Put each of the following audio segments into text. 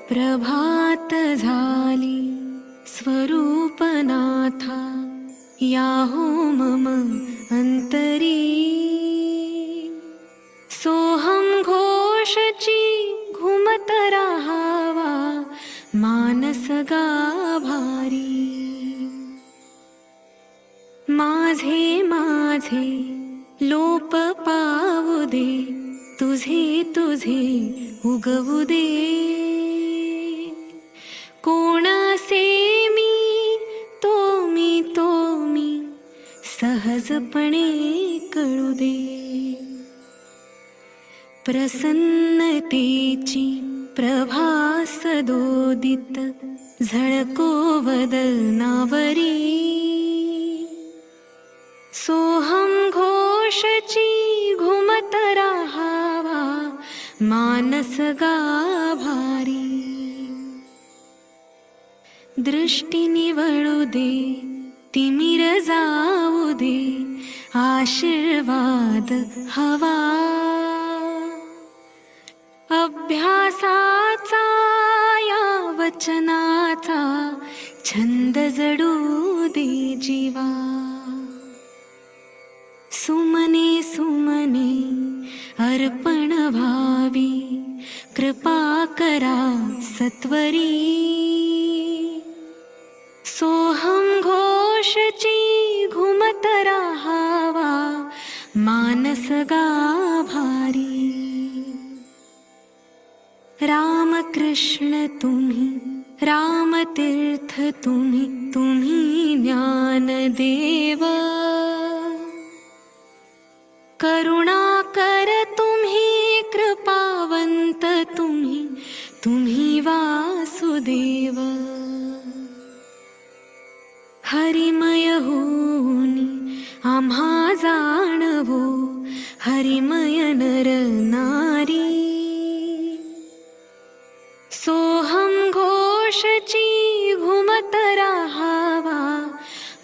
प्रभात झाली स्वरूपनाथा, याहो मम अंतरी. सोहम घोषची घुमत राहावा, मानस गाभारी. माझे माझे लोप पावू दे, तुझे तुझे उगवू दे. कोणासे मी तो मी सहजपणे कळू दे. प्रसन्नतेची प्रभा सदोदित, झळको वदनावरी. सोहम घोषची घुमत राहावा, मानस गाभारी. दृष्टी निवळू दे, तिमिर जाऊ दे, आशीर्वाद हवा. अभ्यासाचा या वचनाचा छंद जडू दे जीवा. सुमने सुमने अर्पण भावी, कृपा करा सत्वरी. सोहम घोषची घुमत राहावा, मानस गाभारी. रामकृष्ण तुम्ही, रामतीर्थ तुम्ही, तुम्ही ज्ञानदेव. करुणाकर तुम्ही, कृपावंत तुम्ही, तुम्ही वासुदेव. हरिमय होनी आम्हा जाणवो, हरिमय नर नारी. सोहम घोषची घुमत राहावा,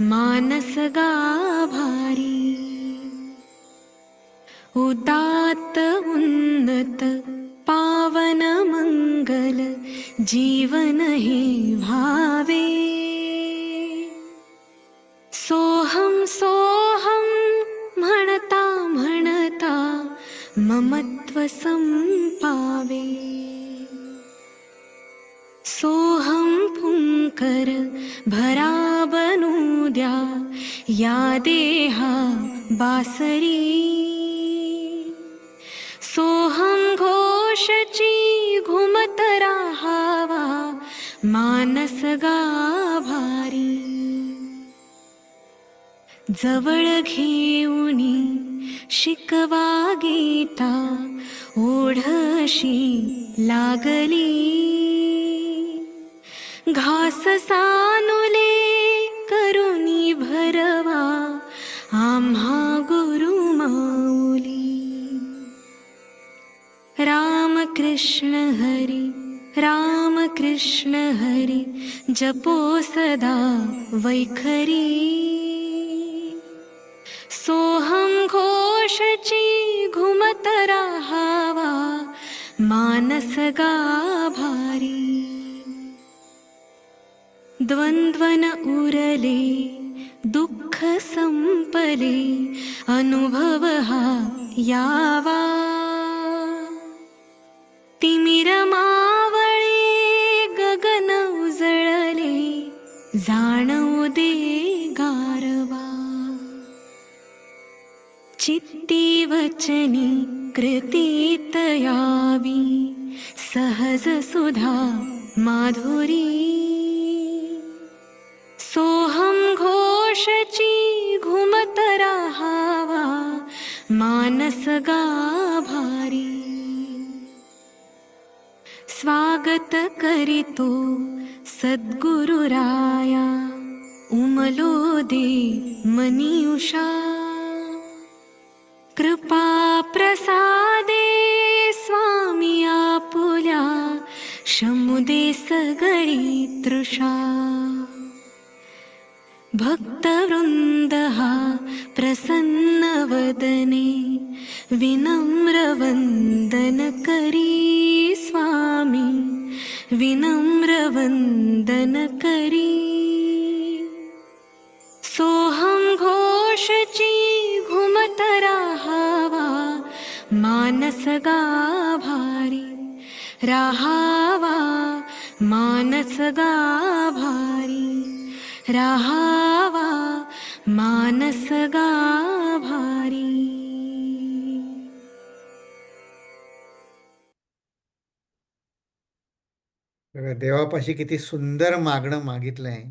मानस गाभारी. उदात्त उन्नत पावन मंगल, जीवन हे भावे. सोहम सोहम म्हणता म्हणता, ममत्व संपावे. सोहम फुंकर भरा बनू द्या, या देहा बासरी. सोहम घोषची घुमत राहावा, मानस गाभारी. जवळ घेऊनी शिकवा गीता, ओढशी लागली. घास सानुले करुणी भरवा, आम्हा गुरु माऊली. रामकृष्ण हरी, रामकृष्ण हरी, जपो सदा वैखरी. सोहम घोषची घुमत राहावा, मानस गाभारी. द्वंद्वन उरले, दुःख संपले, अनुभव हा यावा. तिमिर मावळे, गगन उजळले, जाणवू दे गारवा. चित्ती वचनी कृतीत यावी, सहज सुधा माधुरी. सोहम घोषची घुमत राहावा, मानस गाभारी. स्वागत करीतो सद्गुरुराया, उमलो दे मनी उषा. कृपा प्रसादे स्वामी आपुल्या, शमुदे सगळी तृषा. भक्तवृंद हा प्रसन्न वदने, विनम्र वंदन करी स्वामी, विनम्र वंदन करी. सोहम घोषची घुमत राहावा, मानस गाभारी राहावा, मानस गाभारी राहावा, मानस गाभारी. बघा, देवापाशी किती सुंदर मागणं मागितलंय.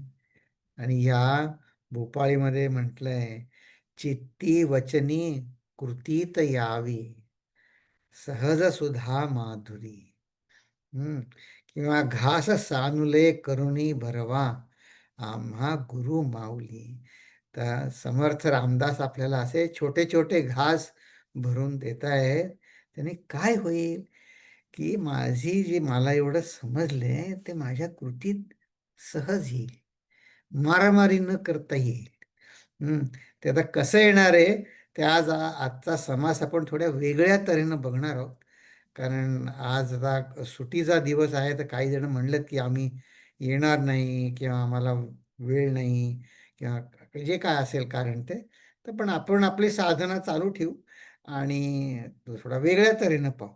आणि या भोपाळीमध्ये म्हटलंय, चित्ती वचनी कृतीत यावी, सहज सुधा माधुरी. किंवा घास सानुले करुणी भरवा, आम्हा गुरु माऊली. तर समर्थ रामदास आपल्याला असे छोटे छोटे घास भरून देत आहेत. त्याने काय होईल की माझी जी मला एवढं समजले ते माझ्या कृतीत सहज येईल, मारामारी न करता येईल. ते आता कसं येणार आहे, ते आज आजचा समास आपण थोड्या वेगळ्या तऱ्हेनं बघणार आहोत. कारण आज आता सुट्टीचा दिवस आहे, तर काही जण म्हणलेत की आम्ही येणार नाही किंवा आम्हाला वेळ नाही किंवा जे काय असेल कारण ते. तर पण आपण आपली साधना चालू ठेवू आणि थोडा वेगळ्या तऱ्हेनं पाहू.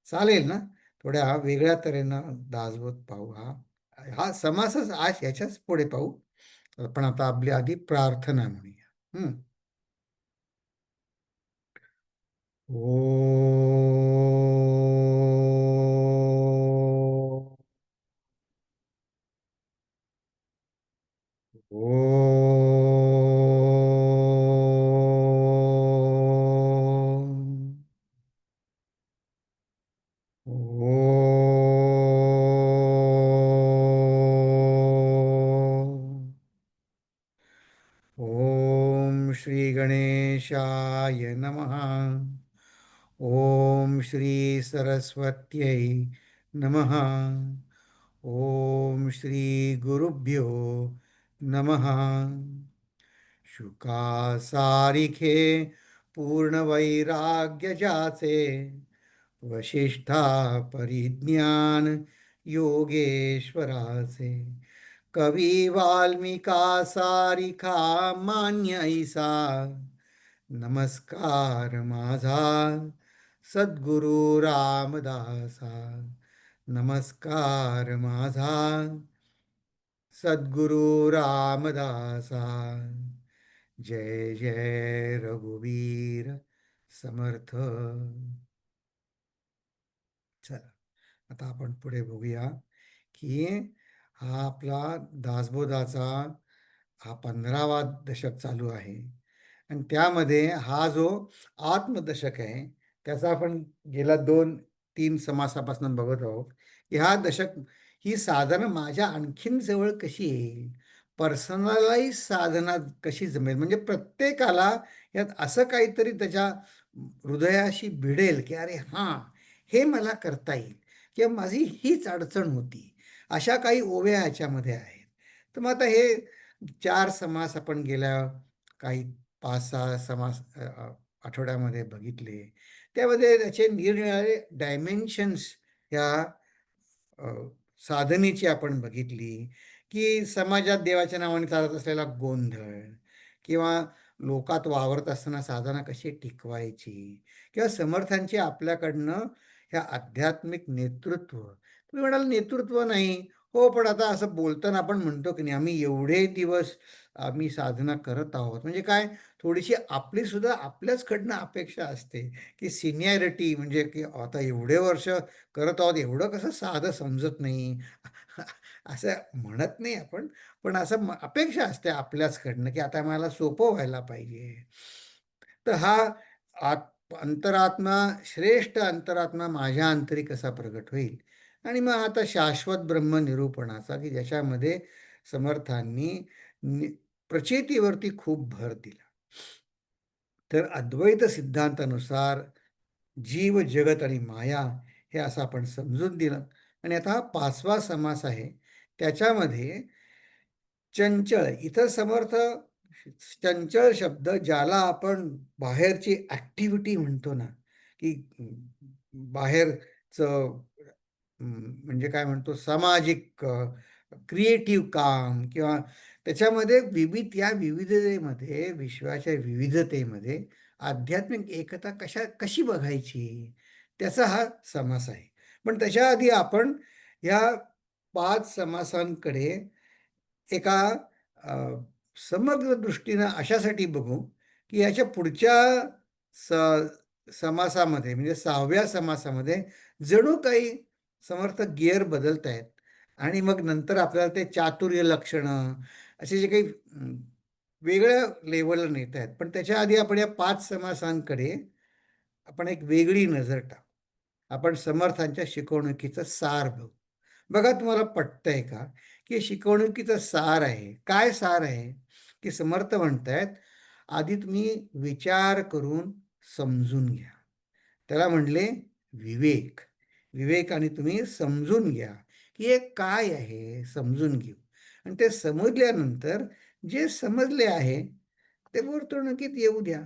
चालेल ना? थोड्या वेगळ्या तऱ्हेनं दासबोध पाहू. हा हा समासच आज ह्याच्याच पुढे पाहू. पण आता आपली आधी प्रार्थना म्हणूया. ओ, ओ, ओम श्री गणेशाय नमः. ओम श्री सरस्वत्यै नमः. ओम श्री गुरुभ्यो नमः. शुका सारिखे पूर्ण वैराग्य जाचे, वशिष्ठा परिज्ञान योगेश्वराचे. कवी वाल्मिका सारिखा मान्य ऐसा, नमस्कार माझा सद्गुरु रामदासा. नमस्कार माझा सद्गुरु रामदासा. जय जय रघुवीर समर्थ. चला, आता आपण पुढे बघूया की हा आपला दासबोधाचा हा 15वा दशक चालू आहे. आणि त्यामध्ये हा जो आत्मदशक आहे त्याचा आपण गेल्या 2-3 समासापासून बघत आहोत की हा दशक ही साधना माझ्या आणखीन जवळ कशी येईल, पर्सनलाइज साधना कशी जमेल, म्हणजे प्रत्येकाला यात असं काहीतरी त्याच्या हृदयाशी भिडेल की अरे हां, हे मला करता येईल किंवा माझी हीच अडचण होती. अशा काही ओव्या ह्याच्यामध्ये आहेत. तर मग आता हे 4 समास आपण गेल्या काही 5-6 समास आठवड्यामध्ये बघितले. त्यामध्ये त्याचे निरनिराळे डायमेन्शन्स ह्या अ, साधनेची आपण बघितली की समाजात देवाच्या नावाने चालत असलेला गोंधळ किंवा लोकात वावरत असताना साधना कशी टिकवायची किंवा समर्थांची आपल्याकडनं ह्या आध्यात्मिक नेतृत्व. तुम्ही म्हणाल नेतृत्व नाही. हो, पण आता असं बोलताना आपण म्हणतो की नाही, आम्ही एवढे दिवस आम्ही साधना करत आहोत, म्हणजे काय, थोडीशी आपली सुद्धा आपल्याचकडनं अपेक्षा असते की सिनियरिटी, म्हणजे की आता एवढे वर्ष करत आहोत, एवढं कसं साधं समजत नाही. असं म्हणत नाही आपण, पण असं अपेक्षा असते आपल्याचकडनं की आता मला सोपं व्हायला पाहिजे. तर हा अंतरात्मा, श्रेष्ठ अंतरात्मा माझ्या अंतरी कसा प्रगट होईल. आणि मग आता शाश्वत ब्रह्म निरूपणाचा की ज्याच्यामध्ये समर्थांनी प्रचितीवरती खूप भर दिला. तर अद्वैत सिद्धांतानुसार जीव, जगत आणि माया हे असं आपण समजून दिलं. आणि आता हा 5वा समास आहे. त्याच्यामध्ये चंचळ, इथं समर्थ चंचळ शब्द ज्याला आपण बाहेरची ॲक्टिव्हिटी म्हणतो ना, की बाहेरचं म्हणजे काय म्हणतो सामाजिक क्रिएटिव्ह काम किंवा त्याच्यामध्ये या विविधतेमध्ये विश्वाच्या विविधतेमध्ये आध्यात्मिक एकता कशी बघायची त्याचा हा समास आहे. पण त्याच्या आधी आपण या 5 समासांकडे एका अ, समग्र दृष्टीनं अशासाठी बघू की याच्या पुढच्या समासामध्ये म्हणजे 6व्या समासामध्ये जणू काही समर्थ गिअर बदलत आहेत आणि मग नंतर आपल्याला ते चातुर्य लक्षणं असे जे काही वेगळ्या लेवलला नेत आहेत. पण त्याच्या आधी आपण या 5 समासांकडे आपण एक वेगळी नजर टाकू. आपण समर्थांच्या शिकवणुकीचं सार बघू. बघा तुम्हाला पटतंय का की शिकवणुकीचं सार आहे. काय सार आहे की समर्थ म्हणतायत आधी तुम्ही विचार करून समजून घ्या. त्याला म्हणले विवेक. विवेकाने तुम्ही समजून घ्या की हे काय आहे समजून घेऊ. आणि ते समजल्यानंतर जे समजले आहे ते वर्तणुकीत येऊ द्या.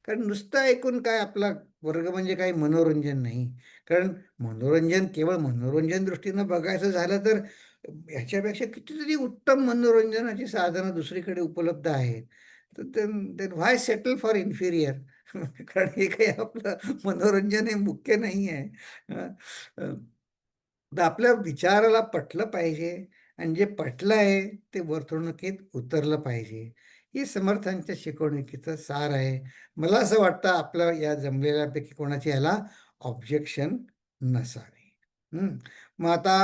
कारण नुसतं ऐकून काय आपला वर्ग म्हणजे काही मनोरंजन नाही. कारण मनोरंजन केवळ मनोरंजन दृष्टीनं बघायचं झालं तर ह्याच्यापेक्षा कितीतरी उत्तम मनोरंजनाची साधनं दुसरीकडे उपलब्ध आहेत. तर then why settle for inferior? कारण हे काही आपलं मनोरंजन हे मुख्य नाही आहे. अ, अ, तर आपल्या विचाराला पटलं पाहिजे आणि जे पटलं आहे ते वर्तणुकीत उतरलं पाहिजे. ही समर्थांच्या शिकवणुकीचं सार आहे. मला असं वाटतं आपलं या जमलेल्यापैकी कोणाची ह्याला ऑब्जेक्शन नसावे. मग आता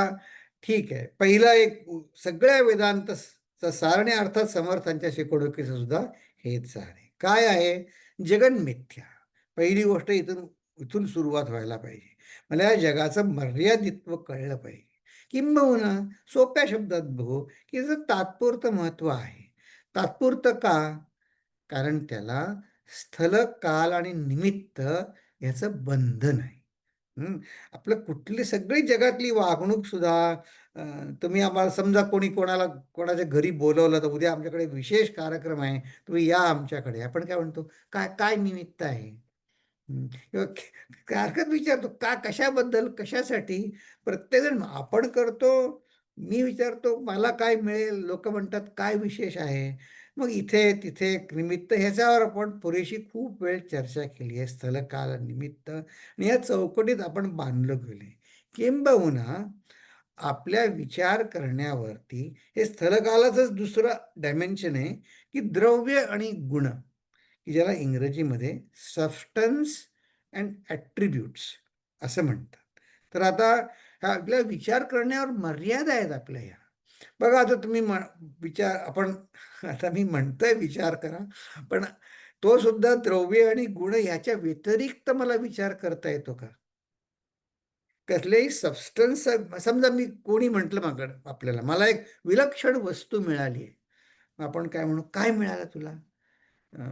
ठीक आहे. पहिला एक सगळ्या वेदांतचं सार आणि अर्थात समर्थांच्या शिकवणुकीचं सुद्धा हेच सार आहे. काय आहे? जगन मिथ्या. पहिली गोष्ट इथून इथून सुरुवात व्हायला पाहिजे. मला या जगाचं मर्यादित्व कळलं पाहिजे. किंबहुना सोप्या शब्दात बघू की याचं तात्पुरतं महत्त्व आहे. तात्पुरतं का? कारण त्याला स्थल, काल आणि निमित्त याचं बंधन आहे. आपलं कुठली सगळी जगातली वागणूक सुद्धा तुम्ही आम्हाला समजा कोणाला कोणाच्या घरी बोलवलं तर उद्या आमच्याकडे विशेष कार्यक्रम आहे, तुम्ही या आमच्याकडे. आपण काय म्हणतो, काय काय निमित्त आहे? किंवा हरकत विचारतो का, कशाबद्दल, कशासाठी? प्रत्येकजण आपण करतो, मी विचारतो मला काय मिळेल, लोक म्हणतात काय विशेष आहे. मग इथे तिथे निमित्त ह्याच्यावर आपण पुरेशी खूप वेळ चर्चा केली आहे. स्थल काल निमित्त आणि या चौकटीत आपण बांधलं गेले. किंबहुना आपल्या विचार करण्यावरती हे स्थलकालाचंच दुसरं डायमेन्शन आहे की द्रव्य आणि गुण, की ज्याला इंग्रजीमध्ये सबस्टन्स अँड ॲट्रिब्यूट्स असं म्हणतात. तर आता हा आपल्या विचार करण्यावर मर्यादा आहेत आपल्या ह्या. बघा आता तुम्ही विचार आपण आता मी म्हणतोय विचार करा, पण तो सुद्धा द्रव्य आणि गुण ह्याच्या व्यतिरिक्त मला विचार करता येतो का? कसलेही सबस्टन्स समजा मी कोणी म्हटलं आपल्याला मला एक विलक्षण वस्तू मिळाली आहे. आपण काय म्हणू, काय मिळालं तुला?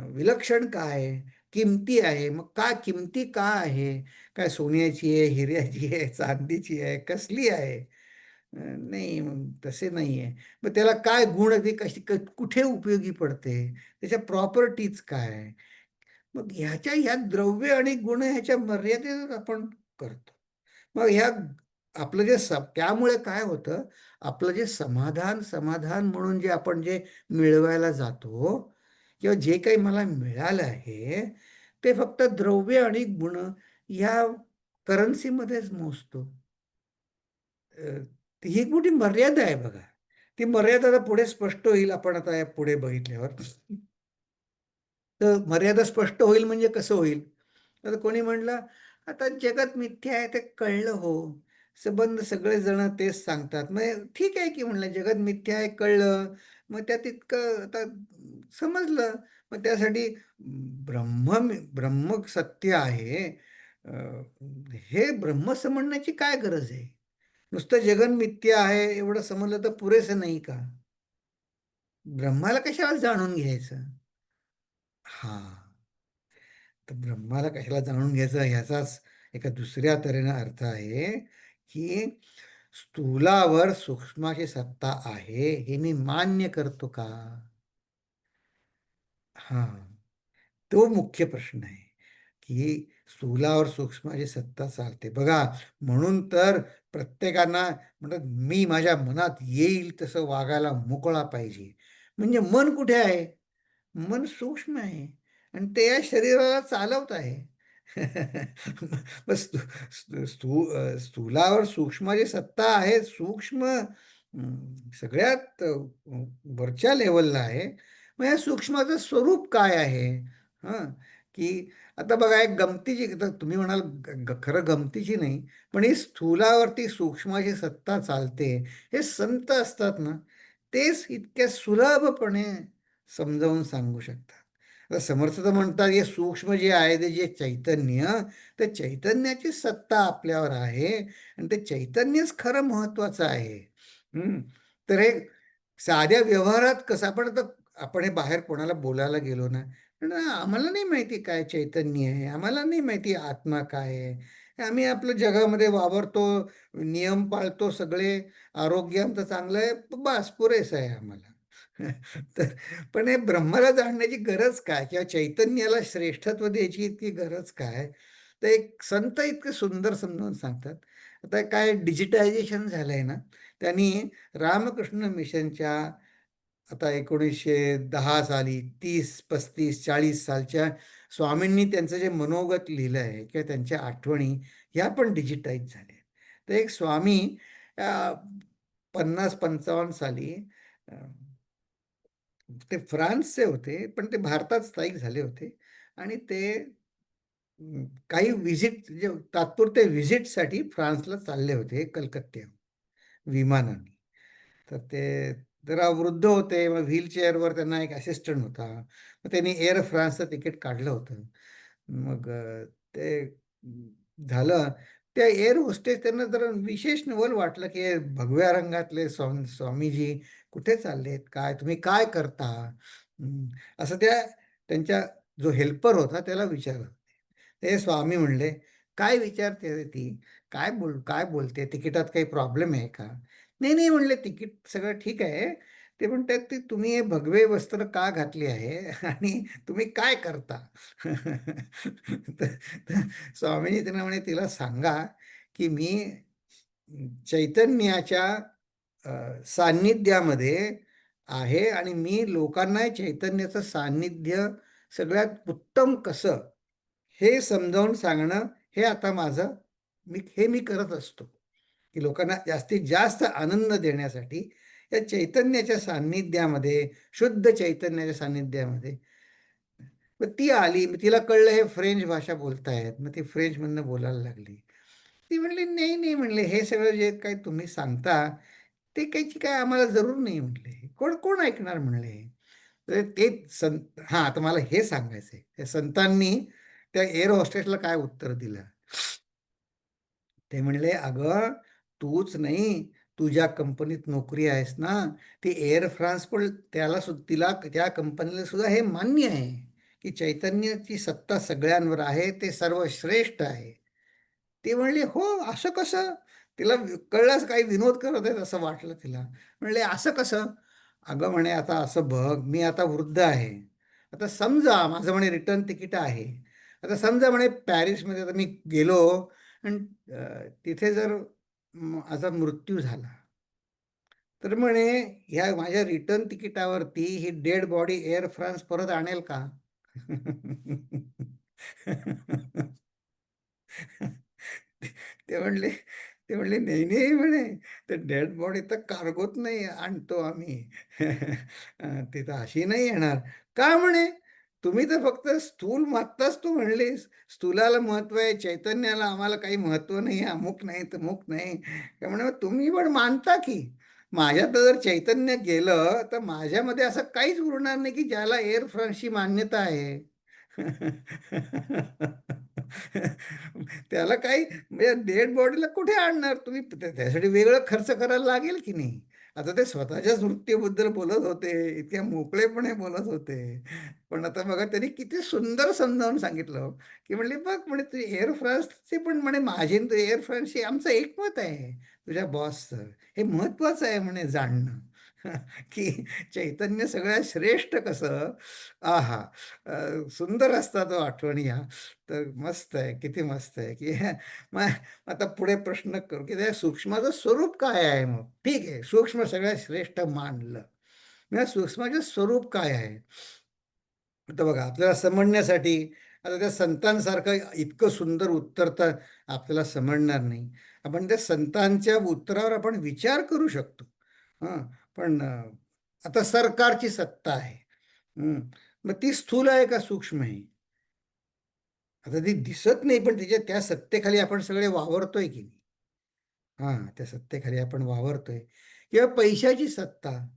विलक्षण काय आहे? किमती आहे. मग का किमती का आहे? काय सोन्याची आहे, हिऱ्याची आहे, चांदीची आहे, कसली आहे? नाही, मग तसे नाही आहे. मग त्याला काय गुण ती कुठे उपयोगी पडते? त्याच्या प्रॉपर्टीज काय? मग ह्या द्रव्य आणि गुण ह्याच्या मर्यादेत आपण करतो. मग आपलं जे त्यामुळे काय होतं, आपलं जे समाधान समाधान म्हणून जे आपण जे मिळवायला जातो किंवा जे काही मला मिळालं आहे ते फक्त द्रव्य आणि गुण ह्या करन्सीमध्येच मोजतो. ही मोठी मर्यादा आहे बघा. ती मर्यादा आता पुढे स्पष्ट होईल आपण आता या पुढे बघितल्यावर. तर मर्यादा स्पष्ट होईल म्हणजे कसं होईल? तर कोणी म्हणलं, आता जगत मिथ्या आहे ते कळलं हो. संबंध सगळेजण तेच सांगतात. मग ठीक आहे की म्हणलं जगत मिथ्या आहे कळलं. मग त्यात इतकं आता समजलं. मग त्यासाठी ब्रह्म सत्य आहे. अ, हे ब्रह्म समजण्याची काय गरज आहे? नुसतं जगन मिथ्या आहे एवढं समजलं तर पुरेसं नाही का? ब्रह्माला कशाला जाणून घ्यायचं? हां. तर ब्रह्माला कशाला जाणून घ्यायचं ह्याचाच एका दुसऱ्या तऱ्हेनं अर्थ आहे की स्थूलावर सूक्ष्माची सत्ता आहे हे मी मान्य करतो का? हा, तो मुख्य प्रश्न आहे की स्थूलावर सूक्ष्माची सत्ता चालते. बघा, म्हणून तर प्रत्येकांना म्हणतात, मी माझ्या मनात येईल तसं वागायला मोकळा पाहिजे. म्हणजे मन कुठे आहे? मन सूक्ष्म आहे आणि ते या शरीराला चालवत आहे. मग स्थूलावर सूक्ष्माची सत्ता आहे. सूक्ष्म सगळ्यात वरच्या लेवलला आहे. मग या सूक्ष्माचं स्वरूप काय आहे? हां, की आता बघा, एक गमतीची, आता तुम्ही म्हणाल खरं गमतीची नाही, पण ही स्थूलावरती सूक्ष्माची सत्ता चालते. हे संत असतात ना, तेच इतक्या सुलभपणे समजावून सांगू शकतात. आता समर्थ तर म्हणतात, हे सूक्ष्म जे आहे ते जे चैतन्य, त्या चैतन्याची सत्ता आपल्यावर आहे आणि ते चैतन्यच खरं महत्वाचं आहे. हं. तर हे साध्या व्यवहारात कसं आपण हे बाहेर कोणाला बोलायला गेलो ना, पण आम्हाला नाही माहिती काय चैतन्य आहे, आम्हाला नाही माहिती आत्मा काय आहे. आम्ही आपलं जगामध्ये वावरतो, नियम पाळतो, सगळे आरोग्य आमचं चांगलं आहे, बस पुरेसं आहे आम्हाला. तर पण हे ब्रह्माला जाणण्याची गरज काय, किंवा चैतन्याला श्रेष्ठत्व द्यायची इतकी गरज काय? तर एक संत इतकं सुंदर समजावून सांगतात. आता काय डिजिटायझेशन झालंय ना, त्यांनी रामकृष्ण मिशनच्या, आता 1910 साली, 30, 35, 40 सालच्या स्वामींनी त्यांचं जे मनोगत लिहिलं आहे किंवा त्यांच्या आठवणी, ह्या पण डिजिटाईज झाल्या. तर एक स्वामी 50-55 साली, अ, ते फ्रान्सचे होते, पण ते भारतात स्थायिक झाले होते आणि ते काही व्हिजिट, म्हणजे तात्पुरते व्हिजिटसाठी फ्रान्सला चालले होते कलकत्त्याहून विमानाने. तर ते जरा वृद्ध होते, मग व्हीलचेअरवर त्यांना एक असिस्टंट होता. मग त्यांनी एअर फ्रान्सचं तिकीट काढलं होतं. मग ते झालं. त्या एअर होस्टेस त्यांना जरा विशेष नवल वाटलं, की हे भगव्या रंगातले स्वामीजी कुठे चाललेत, काय तुम्ही काय करता? हं, असं त्यांच्या जो हेल्पर होता त्याला विचारलं. ते स्वामी म्हणले, "काय विचारते रे ती? काय बोलते? तिकिटात काही प्रॉब्लेम आहे का?" "नाही, नाही," म्हणले, "तिकीट सगळं ठीक आहे." ते म्हणतात, "ते तुम्ही हे भगवे वस्त्र का घातली आहे आणि तुम्ही काय करता?" तर तर स्वामीजी त्यांना म्हणे, "तिला सांगा की मी चैतन्याच्या सान्निध्यामध्ये आहे आणि मी लोकांना चैतन्याचं सान्निध्य सगळ्यात उत्तम कसं, हे समजावून सांगणं, हे आता मी करत असतो, की लोकांना जास्तीत जास्त आनंद देण्यासाठी या चैतन्याच्या सान्निध्यामध्ये, शुद्ध चैतन्याच्या सान्निध्यामध्ये." मग ती आली, मग तिला कळलं हे फ्रेंच भाषा बोलतायत. मग ती फ्रेंचमधनं बोलायला लागली. ती म्हणली, "नाही, नाही," म्हणले, "हे सगळं जे काही तुम्ही सांगता, ते काहीची काय आम्हाला जरूर नाही," म्हटले. "कोण कोण ऐकणार?" म्हणले. तर ते संत, हां, आता मला हे सांगायचंय. त्या संतांनी त्या एअर होस्टेसला काय उत्तर दिलं? ते म्हणले, "अगं, तूच नाही, तुझ्या कंपनीत नोकरी आहेस ना, ती एअर फ्रान्स पण तिला, त्या कंपनीला सुद्धा हे मान्य आहे, की चैतन्याची सत्ता सगळ्यांवर आहे, ते सर्वश्रेष्ठ आहे." ती म्हणली, "हो, असं कसं?" तिला कळलंच काही विनोद करत आहेत असं वाटलं तिला. म्हणले, "असं कसं?" "अगं," म्हणे, "आता असं बघ, मी आता वृद्ध आहे. आता समजा माझं," म्हणे, "रिटर्न तिकीट आहे. आता समजा," म्हणे, "पॅरिसमध्ये आता मी गेलो आणि तिथे जर माझा मृत्यू झाला, तर," म्हणे, "ह्या माझ्या रिटर्न तिकिटावरती ही डेड बॉडी एअर फ्रान्स परत आणेल का?" ते म्हणले ते म्हणले, "नाही, नाही," म्हणे, "ते डेड बॉडी तर कार्गोत नाही आणतो आम्ही. तिथं अशी नाही येणार." "का?" म्हणे, "तुम्ही तर फक्त स्थूल मात्ताच तू म्हणलीस. स्थूलाला महत्त्व आहे, चैतन्याला आम्हाला काही महत्त्व नाही, अमुक नाही, तमुक नाही." तर म्हणे, "मग तुम्ही पण मानता की. माझ्यात जर चैतन्य गेलं, तर माझ्यामध्ये असं काहीच उरणार नाही, की ज्याला एअर फ्रान्सची मान्यता आहे." त्याला काही, म्हणजे डेड बॉडीला कुठे आणणार तुम्ही? त्यासाठी वेगळं खर्च करायला लागेल की नाही? आता ते स्वतःच्याच मृत्यूबद्दल बोलत होते, इतक्या मोकळेपणे बोलत होते. पण आता बघा, त्यांनी किती सुंदर समजावून सांगितलं हो, की म्हणले, "बघ," म्हणे, "तू एअर फ्रान्सचे पण," म्हणे, "माझे आणि तू एअर फ्रान्सशी आमचं एकमत आहे, तुझ्या बॉसचं. हे महत्वाचं आहे," म्हणे, "जाणणं." की चैतन्य सगळ्यात श्रेष्ठ कसं? आहा! सुंदर असतात तो आठवणी ह्या. तर मस्त आहे, किती मस्त आहे, की मग आता पुढे प्रश्न करू, की त्या सूक्ष्माचं स्वरूप काय आहे मग? ठीक आहे, सूक्ष्म सगळ्यात श्रेष्ठ मानलं. मग सूक्ष्माचे स्वरूप काय आहे? आता बघा, आपल्याला समजण्यासाठी आता त्या संतांसारखं इतकं सुंदर उत्तर तर आपल्याला समजणार नाही. आपण त्या संतांच्या उत्तरावर आपण विचार करू शकतो. हां, पण आता सरकारची सत्ता आहे. हं, मग ती स्थूल आहे का सूक्ष्म आहे? आता ती दिसत नाही, पण तिच्या त्या सत्तेखाली आपण सगळे वावरतोय की नाही? हां, त्या सत्तेखाली आपण वावरतोय. किंवा पैशाची सत्ता.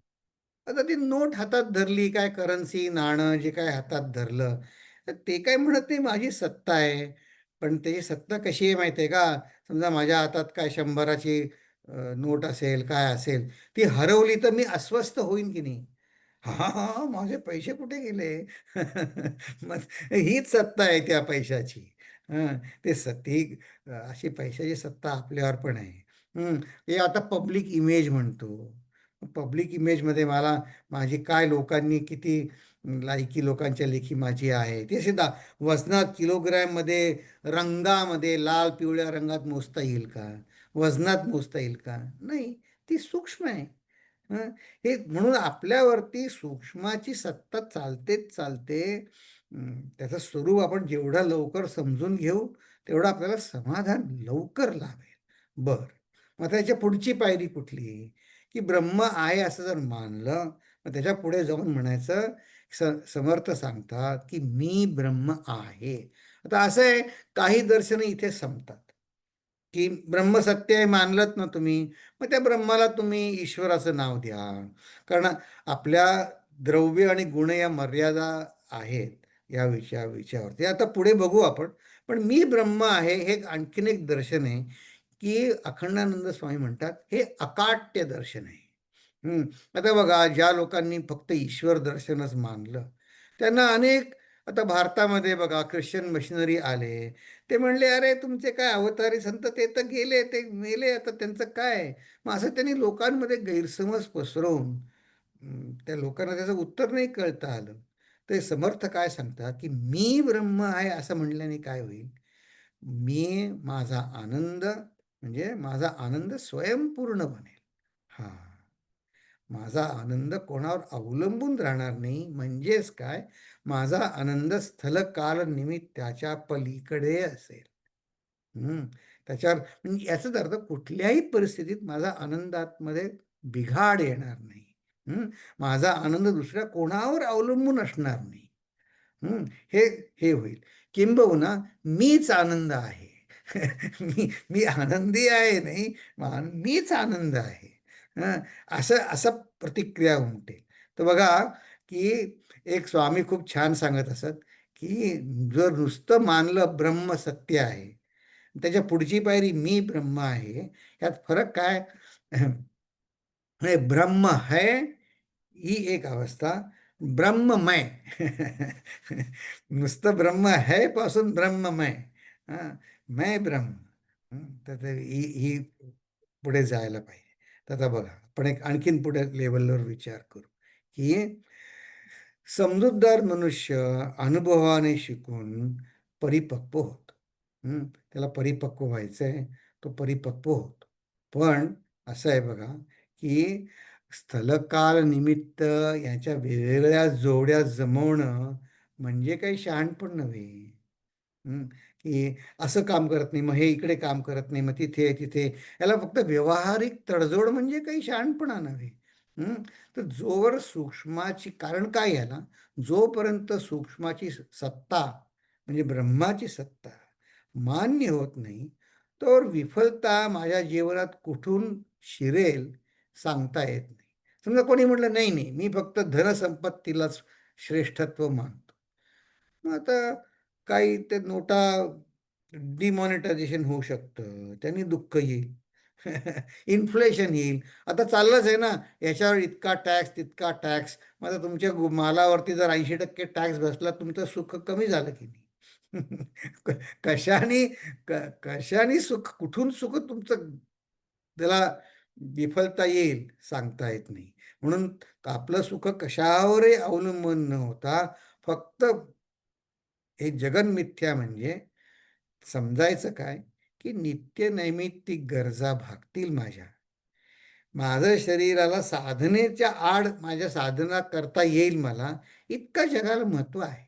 आता ती नोट हातात धरली, काय करन्सी, नाणं जे काय हातात धरलं, तर ते काय म्हणत नाही माझी सत्ता आहे. पण त्याची सत्ता कशी आहे माहिती आहे का? समजा माझ्या हातात काय 100ची नोट असेल, काय असेल, ती हरवली तर मी अस्वस्थ होईन की नाही? हां, हां, माझे पैसे कुठे गेले? मग हीच सत्ता आहे त्या पैशाची. हं, ते ती अशी पैशाची सत्ता आपल्यावर पण आहे. हे आता पब्लिक इमेज म्हणतो. पब्लिक इमेजमध्ये मला माझी काय लोकांनी किती लायकी लोकांच्या लेखी माझी आहे. ते सुद्धा वजनात, किलोग्रॅममध्ये, रंगामध्ये, लाल, पिवळ्या रंगात मोजता येईल का? वजनात मोजता येईल का? नाही. ती सूक्ष्म आहे. हं, हे म्हणून आपल्यावरती सूक्ष्माची सत्ता चालतेच चालते. त्याचं स्वरूप आपण जेवढं लवकर समजून घेऊ, तेवढं आपल्याला समाधान लवकर लाभेल. बरं. मग त्याच्या पुढची पायरी कुठली? की ब्रह्म आहे असं जर मानलं, मग त्याच्या पुढे जाऊन म्हणायचं, समर्थ सांगतात, की मी ब्रह्म आहे. आता असं आहे, काही दर्शनं इथे संपतात. की ब्रह्म सत्य आहे मानलत ना तुम्ही, मग त्या ब्रह्माला तुम्ही ईश्वराचं नाव द्या. कारण आपल्या द्रव्य आणि गुण या मर्यादा आहेत या विषयावरती. आता पुढे बघू आपण. पण मी ब्रह्म आहे हे आणखीन एक दर्शन आहे, की अखंडानंद स्वामी म्हणतात, हे अकाट्य दर्शन आहे. हं. आता बघा, ज्या लोकांनी फक्त ईश्वर दर्शनच मानलं, त्यांना अनेक आता भारतामध्ये बघा ख्रिश्चन मशिनरी आले. ते म्हणले, "अरे, तुमचे काय अवतारी संत ते तर गेले, ते मेले, आता त्यांचं काय?" मग असं त्यांनी लोकांमध्ये गैरसमज पसरवून त्या लोकांना त्याचं उत्तर नाही कळता आलं. ते समर्थ काय सांगतात, की "मी ब्रह्म आहे" असं म्हणल्याने काय होईल? माझा आनंद म्हणजे माझा आनंद स्वयंपूर्ण बनेल. हां. माझा आनंद कोणावर अवलंबून राहणार नाही. म्हणजेच काय? माझा आनंद स्थल काल निमित्ताच्या पलीकडे असेल. हं. त्याच्यावर म्हणजे याचाच अर्थ कुठल्याही परिस्थितीत माझा आनंदामध्ये बिघाड येणार नाही. हं. माझा आनंद दुसऱ्या कोणावर अवलंबून असणार नाही. हं. हे हे होईल. किंबहुना मीच आनंद आहे. मी मी आनंदी आहे नाही, मीच आनंद आहे. हं. असं प्रतिक्रिया उमटेल. तर बघा, की एक स्वामी खूप छान सांगत असत, की जर नुसतं मानलं ब्रह्म सत्य आहे, त्याच्या पुढची पायरी मी ब्रह्म आहे, यात फरक काय? ब्रह्म है ही एक अवस्था, ब्रह्ममय. नुसतं ब्रह्म है पासून ब्रह्ममय. हां, मैं ब्रह्म. तर ही पुढे जायला पाहिजे. तर आता बघा, आपण एक आणखीन पुढे लेव्हलवर विचार करू, की समजूतदार मनुष्य अनुभवाने शिकून परिपक्व होतो. त्याला परिपक्व व्हायचं आहे, तो परिपक्व होतो. पण असं आहे बघा, की स्थलकाल निमित्त याच्या वेगवेगळ्या जोड्या जमवणं म्हणजे काही शहाणपण नव्हे. की असं काम करत नाही, मग हे इकडे काम करत नाही, मग तिथे तिथे. याला फक्त व्यावहारिक तडजोड म्हणजे काही शहाणपणा नव्हे. हं. तर जोवर सूक्ष्माची कारण काय याला, जोपर्यंत सूक्ष्माची सत्ता म्हणजे ब्रह्माची सत्ता मान्य होत नाही, तोवर विफलता माझ्या जीवनात कुठून शिरेल सांगता येत नाही. समजा कोणी म्हटलं, "नाही, नाही, मी फक्त धनसंपत्तीलाच श्रेष्ठत्व मानतो." मग आता काही ते नोटा डिमॉनिटायझेशन होऊ शकतं. त्यांनी दुःख येईल. इन्फ्लेशन येईल. आता चाललंच आहे ना, याच्यावर इतका टॅक्स, तितका टॅक्स. मग आता तुमच्या मालावरती जर 80% टॅक्स बसला, तुमचं सुख कमी झालं की नाही? क कशाने कशाने सुख, कुठून सुख तुमचं त्याला विफलता येईल सांगता येत नाही. म्हणून आपलं सुख कशावरही अवलंबून न होता फक्त हे जगन मिथ्या म्हणजे समजायचं काय, की नित्य नैमित्तिक गरजा भागतील माझ्या. माझं शरीराला साधनेच्या आड माझ्या साधना करता येईल मला, इतकं जगाला महत्त्व आहे.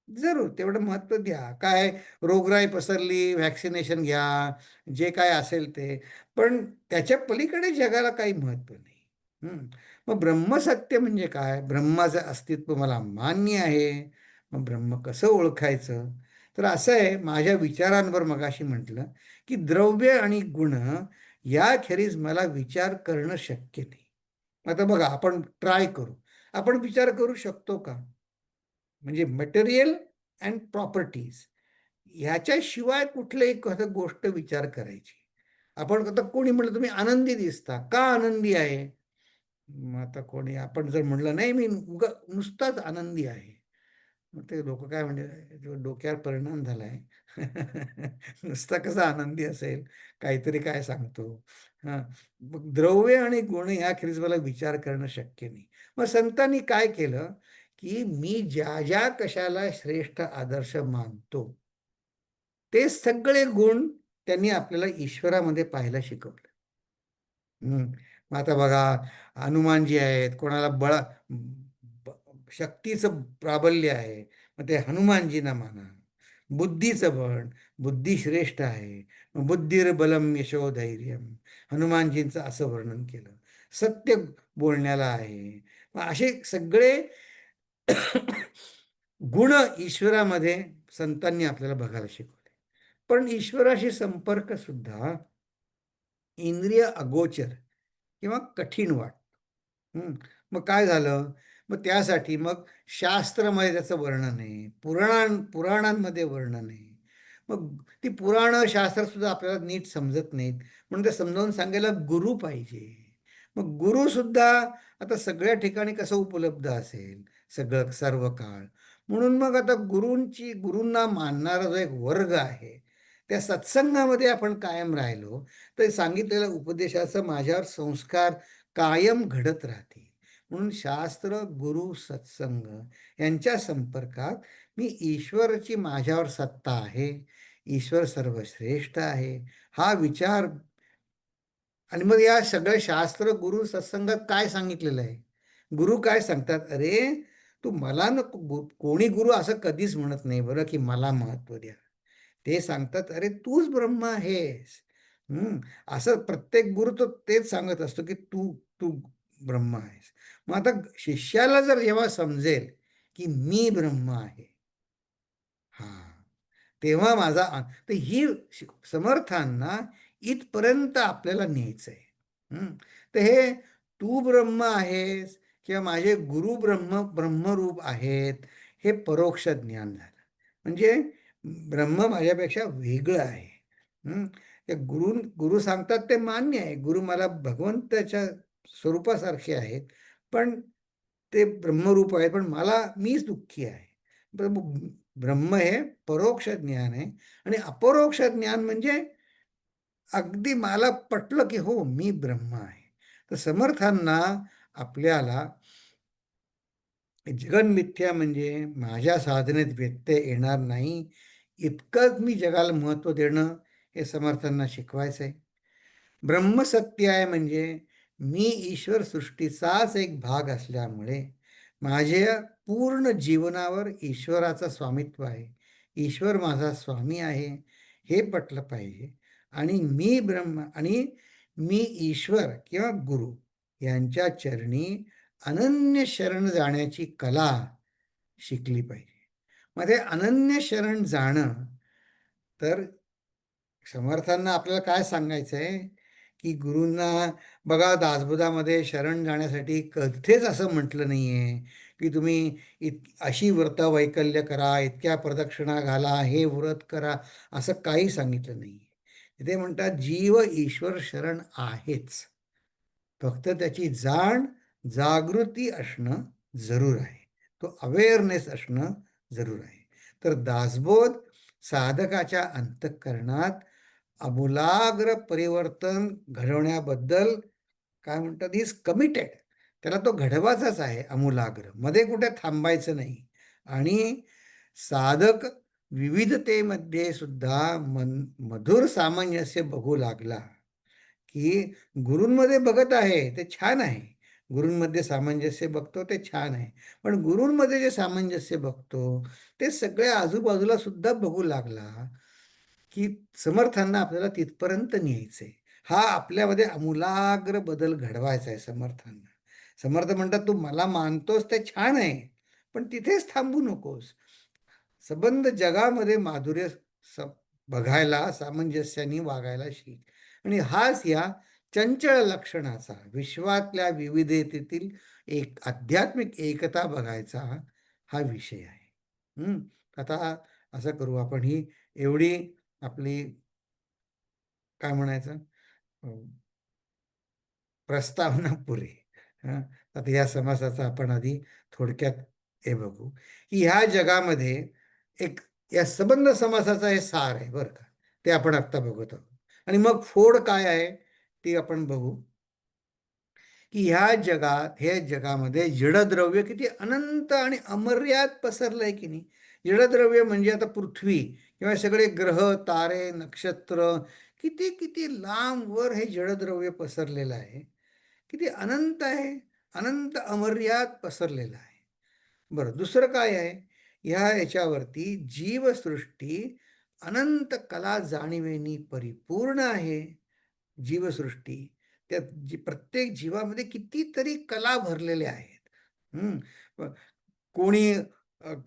जरूर तेवढं महत्त्व द्या. काय रोगराई पसरली, व्हॅक्सिनेशन घ्या, जे काय असेल ते. पण त्याच्या पलीकडे जगाला काही महत्त्व नाही. हं. मग ब्रह्मसत्य म्हणजे काय? ब्रह्माचं अस्तित्व मला मान्य आहे. मग ब्रह्म कसं ओळखायचं? तर असं आहे, माझ्या विचारांवर मगाशी म्हटलं, की द्रव्य आणि गुण याखेरीज मला विचार करणं शक्य नाही. आता बघा, आपण ट्राय करू. आपण विचार करू शकतो का? म्हणजे मटेरियल अँड प्रॉपर्टीज ह्याच्याशिवाय कुठल्याही गोष्ट विचार करायची. आपण आता कोणी म्हटलं तुम्ही आनंदी दिसता, का आनंदी आहे? मग आता कोणी आपण जर म्हटलं नाही मी नुसताच आनंदी आहे, मग ते लोक काय म्हणजे डोक्यावर परिणाम झालाय. नुसता कसा आनंदी असेल, काहीतरी काय सांगतो. हां, मग द्रव्य आणि गुण याखेरीज मला विचार करणं शक्य नाही. मग संतांनी काय केलं, की मी ज्या ज्या कशाला श्रेष्ठ आदर्श मानतो ते सगळे गुण त्यांनी आपल्याला ईश्वरामध्ये पाहायला शिकवलं. हं. मग आता बघा, हनुमानजी आहेत, कोणाला शक्तीचं प्राबल्य आहे, मग ते हनुमानजींना माना. बुद्धीचं बळ, बुद्धी श्रेष्ठ आहे, मग बुद्धिर्बलम यशोधैर्यम, हनुमानजींचं असं वर्णन केलं. सत्य बोलण्याला आहे. मग असे सगळे गुण ईश्वरामध्ये संतांनी आपल्याला बघायला शिकवले. पण ईश्वराशी संपर्क सुद्धा इंद्रिय अगोचर किंवा कठीण वाटतो. मग काय झालं? मग त्यासाठी मग शास्त्रामध्ये त्याचं वर्णन आहे, पुराणांमध्ये वर्णन आहे. मग ती पुराणं शास्त्रसुद्धा आपल्याला नीट समजत नाहीत, म्हणून ते समजावून सांगायला गुरु पाहिजे. मग गुरुसुद्धा आता सगळ्या ठिकाणी कसं उपलब्ध असेल, सगळं सर्व काळ. म्हणून मग आता गुरूंना मानणारा जो एक वर्ग आहे, त्या सत्संगामध्ये आपण कायम राहिलो, तर सांगितलेल्या उपदेशाचा माझ्यावर संस्कार कायम घडत राहतील. म्हणून शास्त्र, गुरु, सत्संग यांच्या संपर्कात मी ईश्वराची माझ्यावर सत्ता आहे, ईश्वर सर्वश्रेष्ठ आहे, हा विचार. आणि मग या सगळ्या शास्त्र, गुरु, सत्संगात काय सांगितलेलं आहे? गुरु काय सांगतात? अरे, तू मला नको, कोणी गुरु असं कधीच म्हणत नाही बरं, की मला महत्त्व द्या. ते सांगतात, अरे तूच ब्रह्म आहेस. हं, असं प्रत्येक गुरु तो तेच सांगत असतो, की तू तू ब्रह्म आहेस. मग आता शिष्याला जर जेव्हा समजेल, की मी ब्रह्म आहे, हां, तेव्हा तर ही समर्थांना इथपर्यंत आपल्याला न्यायचं आहे. तर हे तू ब्रह्म आहेस किंवा माझे गुरु ब्रह्मरूप आहेत, हे परोक्ष ज्ञान झालं. म्हणजे ब्रह्म माझ्यापेक्षा वेगळं आहे. हं. ते गुरु सांगतात ते मान्य आहे. गुरु मला भगवंताच्या स्वरूपासारखे आहेत, पण ते ब्रह्मरूप आहे, पण मीच दुःखी आहे. ब्रह्म हे परोक्ष ज्ञान आहे. आणि अपरोक्ष ज्ञान म्हणजे अगदी मला पटलं, की हो मी ब्रह्म आहे. तर समर्थांना आपल्याला जगन मिथ्या म्हणजे माझ्या साधनेत व्यत्यय येणार नाही, इतकंच मी जगाला महत्त्व देणं हे समर्थांना शिकवायचं आहे. ब्रह्मसत्य आहे म्हणजे मी ईश्वर सृष्टीचाच एक भाग असल्यामुळे माझ्या पूर्ण जीवनावर ईश्वराचं स्वामित्व आहे. ईश्वर माझा स्वामी आहे, हे पटलं पाहिजे. आणि मी ईश्वर किंवा गुरु यांच्या चरणी अनन्य शरण जाण्याची कला शिकली पाहिजे. मग ते अनन्य शरण जाणं, तर समर्थांना आपल्याला काय सांगायचं आहे, की गुरूंना बघा, दासबोधामध्ये शरण जाण्यासाठी कधीच असं म्हटलं नाही आहे, की तुम्ही अशी व्रत वैकल्य करा, इतक्या प्रदक्षिणा घाला, हे व्रत करा, असं काही सांगितलं नाही. ते म्हणतात जीव ईश्वर शरण आहेच, फक्त त्याची जागृती असणं जरूर आहे. तो अवेअरनेस असणं जरूर आहे. तर दासबोध साधकाच्या अंतःकरणात आमूलाग्र परिवर्तन घडवण्याबद्दल काय म्हणतात, ही इज कमिटेड. त्याला तो घडवायचाच आहे आमूलाग्र, मध्ये कुठे थांबायचं नाही. आणि साधक विविधतेमध्ये सुद्धा मधुर सामंजस्य बघू लागला, की गुरूंमध्ये बघत आहे ते छान आहे, गुरूंमध्ये सामंजस्य बघतो ते छान आहे, पण गुरूंमध्ये जे सामंजस्य बघतो ते सगळ्या आजूबाजूला सुद्धा बघू लागला, की समर्थांना आपल्याला तिथपर्यंत न्यायचंय. हा आपल्यामध्ये आमूलाग्र बदल घडवायचा आहे समर्थांना. समर्थ म्हणतात, तू मला मानतोस ते छान आहे, पण तिथेच थांबू नकोस. संबंध जगामध्ये माधुर्य स बघायला, सामंजस्याने वागायला शिक. आणि हाच या चंचल लक्षणाचा, विश्वातल्या विविधतेतील एक आध्यात्मिक एकता बघायचा हा विषय आहे. आता असं करू आपण, ही एवढी आपली काय म्हणायचं, प्रस्तावना पुरे. हं. आता या समासाचा आपण आधी थोडक्यात हे बघू, की ह्या जगामध्ये एक, या संबंध समासाचा हे सार आहे बरं का, ते आपण आत्ता बघत आहोत. आणि मग फोड काय आहे ती आपण बघू, की ह्या जगात, हे जगामध्ये जडद्रव्य किती अनंत आणि अमर्याद पसरलंय की नाही. जडद्रव्य म्हणजे आता पृथ्वी किंवा सगळे ग्रह, तारे, नक्षत्र, किती किती लांब वर हे जडद्रव्य पसरलेलं आहे. किती अनंत आहे, अनंत अमर्याद पसरलेलं आहे. बरं, दुसरं काय आहे, ह्या याच्यावरती जीवसृष्टी अनंत कला जाणिवेनी परिपूर्ण आहे. जीवसृष्टी, त्यात प्रत्येक जीवामध्ये कितीतरी कला भरलेल्या आहेत. कोणी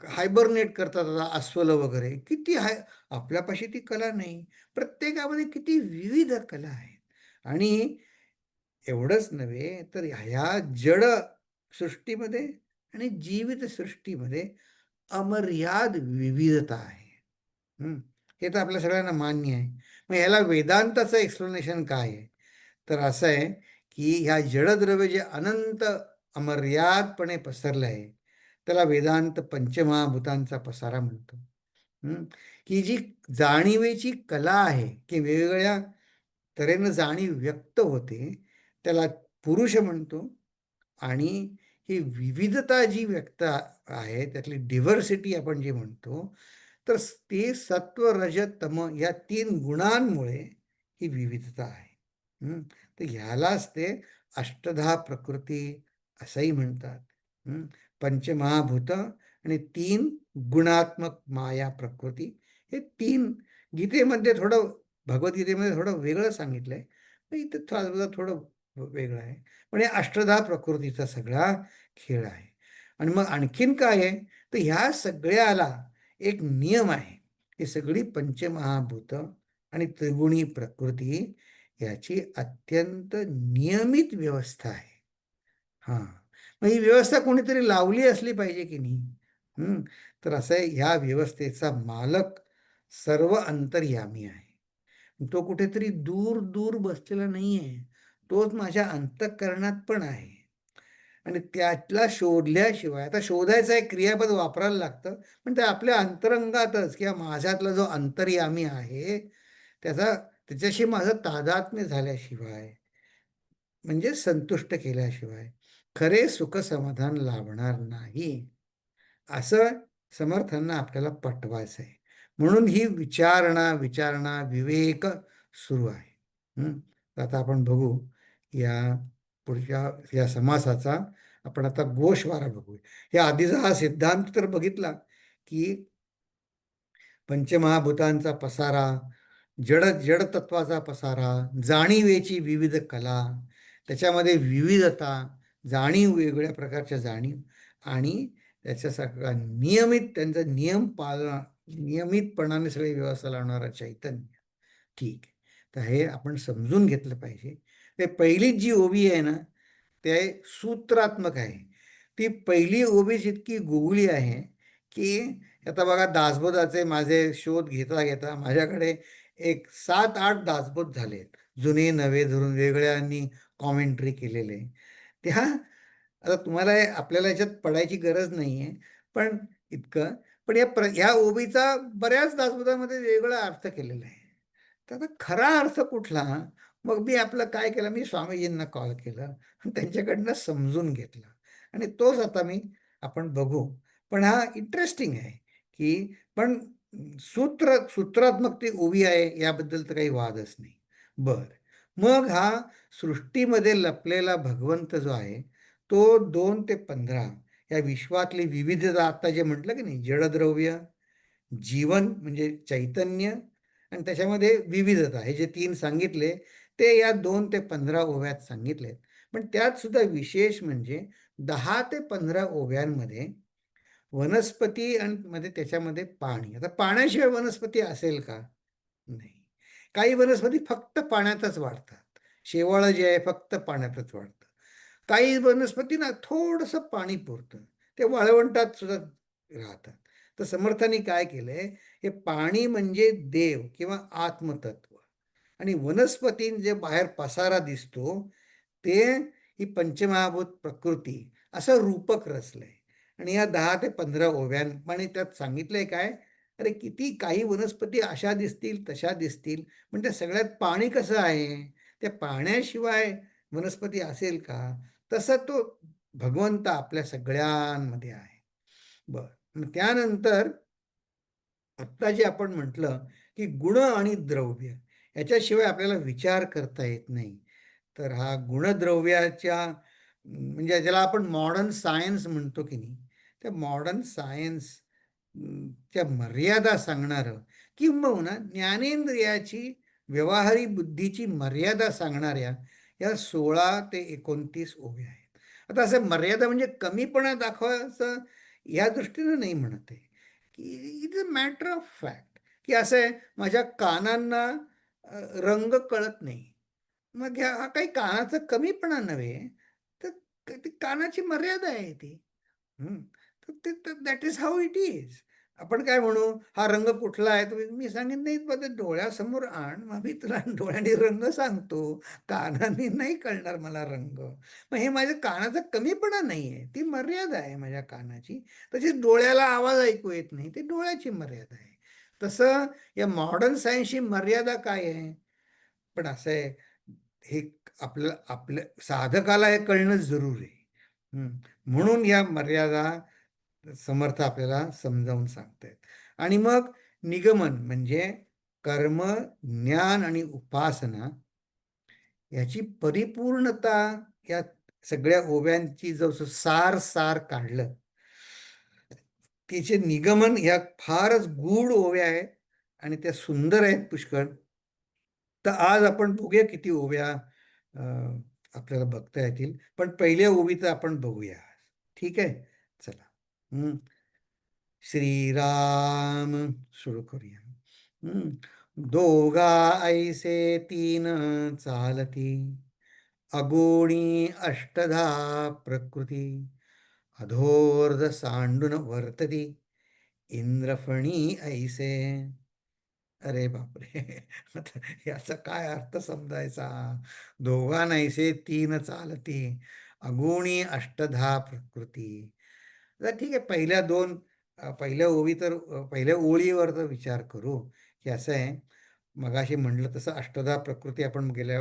हायबरनेट करतात, आता अस्वल वगैरे, किती आपल्यापाशी ती कला नाही. प्रत्येकामध्ये किती विविध कला आहेत. आणि एवढंच नव्हे तर ह्या जड सृष्टीमध्ये आणि जीवित सृष्टीमध्ये अमर्याद विविधता आहे. हे तर आपल्या सगळ्यांना मान्य आहे. मग ह्याला वेदांताचं एक्सप्लेनेशन काय आहे, तर असं आहे की ह्या जडद्रव्य जे अनंत अमर्यादपणे पसरलं आहे, त्याला वेदांत पंचमहाभूतांचा पसारा म्हणतो. की जी जाणीवेची कला आहे, की वेगवेगळ्या तऱ्हेनं जाणीव व्यक्त होते, त्याला पुरुष म्हणतो. आणि ही विविधता जी व्यक्त आहे, त्यातली डिव्हर्सिटी आपण जी म्हणतो, तर ते सत्व, रज, तम या 3 गुणांमुळे ही विविधता आहे. तर ह्यालाच ते अष्टधा प्रकृती असंही म्हणतात. पंचमहाभूत आणि 3 गुणात्मक माया प्रकृती, हे 3 गीतेमध्ये थोडं, भगवद्गीतेमध्ये थोडं वेगळं सांगितलंय, इथं थोडं वेगळं आहे. पण हे अष्टधा प्रकृतीचा सगळा खेळ आहे. आणि मग आणखीन काय आहे, तर ह्या सगळ्याला एक नियम आहे. ही सगळी पंचमहाभूत आणि त्रिगुणी प्रकृती याची अत्यंत नियमित व्यवस्था आहे. हां, मग ही व्यवस्था कोणीतरी लावली असली पाहिजे की नाही. तर असं आहे, ह्या व्यवस्थेचा मालक सर्व अंतर्यामी आहे. तो कुठेतरी दूर दूर बसलेला नाही आहे, तोच माझ्या अंतःकरणात पण आहे. आणि त्यातला शोधल्याशिवाय, आता शोधायचं एक क्रियापद वापरायला लागतं, पण ते आपल्या अंतरंगातच किंवा माझ्यातला जो अंतर्यामी आहे, त्याच्याशी माझं तादात्म्य झाल्याशिवाय, म्हणजे संतुष्ट केल्याशिवाय खरे सुख समाधान लाभणार नाही, असं समर्थांना आपल्याला पटवायचं आहे. म्हणून ही विचारणा विवेक सुरू आहे. आता आपण बघू या पुढच्या या समासाचा, आपण आता गोषवारा बघू. या आधीचा हा सिद्धांत तर बघितला, की पंचमहाभूतांचा पसारा, जडतत्वाचा पसारा, जाणीवेची विविध कला, त्याच्यामध्ये विविधता, जाणीव, वेगवेगळ्या प्रकारच्या जाणीव, आणि त्याच्या सगळा नियमित, त्यांचा नियमितपणाने सगळी व्यवस्था लावणारा चैतन्य. ठीक आहे. तर हे आपण समजून घेतलं पाहिजे. ते पहिलीच जी ओवी आहे ना, ते सूत्रात्मक आहे. ती पहिली ओवीच इतकी गुगली आहे, की आता बघा, दासबोधाचे माझे शोध घेता घेता माझ्याकडे एक 7-8 दासबोध झाले, जुने नवे धरून वेगळ्यांनी कॉमेंट्री केलेले. त्या आता तुम्हाला आपल्याला याच्यात पडायची गरज नाही आहे, पण इतकं, पण या ओबीचा बऱ्याच दासबोधामध्ये वेगळा अर्थ केलेला आहे. त्याचा खरा अर्थ कुठला? मग मी आपलं काय केलं, मी स्वामीजींना कॉल केला आणि त्यांच्याकडनं समजून घेतला आणि तोच आता आपण बघू. पण हा इंटरेस्टिंग आहे की पण सूत्रात्मक ती ओवी आहे याबद्दल तर काही वादच नाही. बर, मग हा सृष्टीमध्ये लपलेला भगवंत जो आहे तो 2 ते 15 या विश्वातली विविधता, आता जे म्हटलं की नाही, जडद्रव्य, जीवन म्हणजे चैतन्य आणि त्याच्यामध्ये विविधता, हे जे 3 सांगितले ते या 2 ते 15 ओव्यात सांगितलेत. पण त्यात सुद्धा विशेष म्हणजे 10 ते 15 ओव्यांमध्ये वनस्पती आणि मध्ये त्याच्यामध्ये पाणी. आता पाण्याशिवाय वनस्पती असेल का? नाही. काही वनस्पती फक्त पाण्यातच वाढतात. शेवाळं जे आहे फक्त पाण्यातच वाढतं. काही वनस्पती ना थोडंसं पाणी पुरतं, ते वाळवंटात सुद्धा राहतात. तर समर्थांनी काय केलंय, हे पाणी म्हणजे देव किंवा आत्मतत्व आणि वनस्पती जे बाहेर पसारा दिसतो ते ही पंचमहाभूत प्रकृती असं रूपक रचलंय. आणि या 10 ते 15 ओव्यांमध्ये त्यात सांगितलंय काय, अरे किती काही वनस्पती अशा दिसतील तशा दिसतील, पण त्या सगळ्यात पाणी कसं आहे, त्या पाण्याशिवाय वनस्पती असेल का? तसा तो भगवंत आपल्या सगळ्यांमध्ये आहे. बर, मग त्यानंतर आत्ता जे आपण म्हटलं की गुण आणि द्रव्य याच्याशिवाय आपल्याला विचार करता येत नाही. तर हा गुणद्रव्याच्या म्हणजे ज्याला आपण मॉडर्न सायन्स म्हणतो की नाही, त्या मॉडर्न सायन्स च्या मर्यादा सांगणारं किंबहुना ज्ञानेंद्रियाची व्यवहारी बुद्धीची मर्यादा सांगणाऱ्या या 16 ते 29 ओव्या आहेत. आता असं मर्यादा म्हणजे कमीपणा दाखवायचं या दृष्टीनं नाही म्हणत आहे, की it is a matter of fact, की असं आहे माझ्या कानांना रंग कळत नाही. मग हा काही कानाचा कमीपणा नव्हे, तर ती कानाची मर्यादा आहे ती. हं. तर ते that is how it is. आपण काय म्हणू, हा रंग कुठला आहे? तर मी सांगेन नाही बघ, डोळ्यासमोर आण, मग मी तुला डोळ्याने रंग सांगतो. कानाने नाही कळणार मला रंग. मग हे माझ्या कानाचा कमीपणा नाही आहे, ती मर्यादा आहे माझ्या कानाची. तशीच डोळ्याला आवाज ऐकू येत नाही, ती डोळ्याची मर्यादा आहे. तसं या मॉडर्न सायन्सची मर्यादा काय आहे? पण असं आहे, हे आपल्या साधकाला हे कळणं जरूर आहे. म्हणून या मर्यादा समर्थ आपल्याला समजावून सांगतायत. आणि मग निगमन म्हणजे कर्म, ज्ञान आणि उपासना याची परिपूर्णता या सगळ्या ओव्यांची जसं सार सार काढलं, तिचे निगमन ह्या फारच गूढ ओव्या आहेत आणि त्या सुंदर आहेत पुष्कळ. तर आज आपण बघूया किती ओव्या आपल्याला बघता येतील, पण पहिल्या ओवीचं आपण बघूया. ठीक आहे, चला. श्रीराम सुरू करूया. दोघा ऐसे तीन चालती, अगोणी अष्टधा प्रकृती, अधोर्ध सांडून वर्तती, इंद्रफणी ऐसे. अरे बापरे, आता याचा काय अर्थ समजायचा? दोघांऐसे तीन चालती, अगुणी अष्टधा प्रकृती. तर ठीक आहे, पहिल्या ओवी तर पहिल्या ओळीवर तर विचार करू की असं आहे. मगाशी म्हटलं तसं अष्टधा प्रकृती आपण गेल्या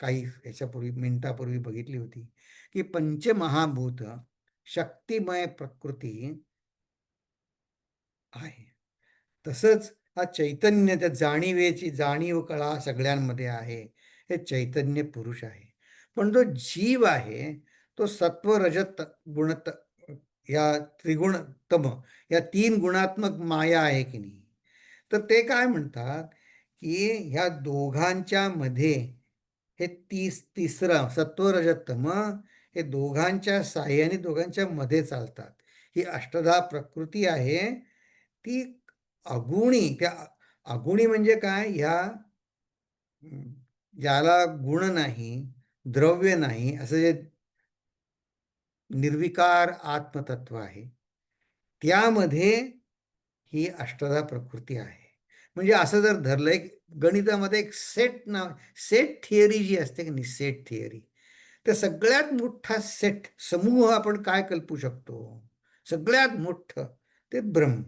काही याच्यापूर्वी मिनिटापूर्वी बघितली होती की पंचमहाभूत शक्तिमय प्रकृती आहे. तसंच हा चैतन्य, त्या जाणीवेची जाणीव कळा सगळ्यांमध्ये आहे, हे चैतन्य पुरुष आहे. पण जो जीव आहे तो सत्व रजत गुणत या त्रिगुण तम या 3 गुणात्मक माया आहे की नाही. तर ते काय म्हणतात की ह्या दोघांच्या मध्ये हे तिसरं सत्व रजत तम हे दोघांच्या साह्याने दोघांच्या मध्ये चालतात. ही अष्टधा प्रकृती आहे ती अगुणी. त्या अगुणी म्हणजे काय, ज्याला गुण नाही, द्रव्य नाही, असं जे निर्विकार आत्मतत्व आहे त्यामध्ये ही अष्टधा प्रकृती आहे. म्हणजे असं जर धरलं, एक गणितामध्ये एक सेट थिअरी जी असते की नाही, सेट थिअरी, तर सगळ्यात मोठा सेट समूह आपण काय कल्पू शकतो? सगळ्यात मोठं ते ब्रह्म.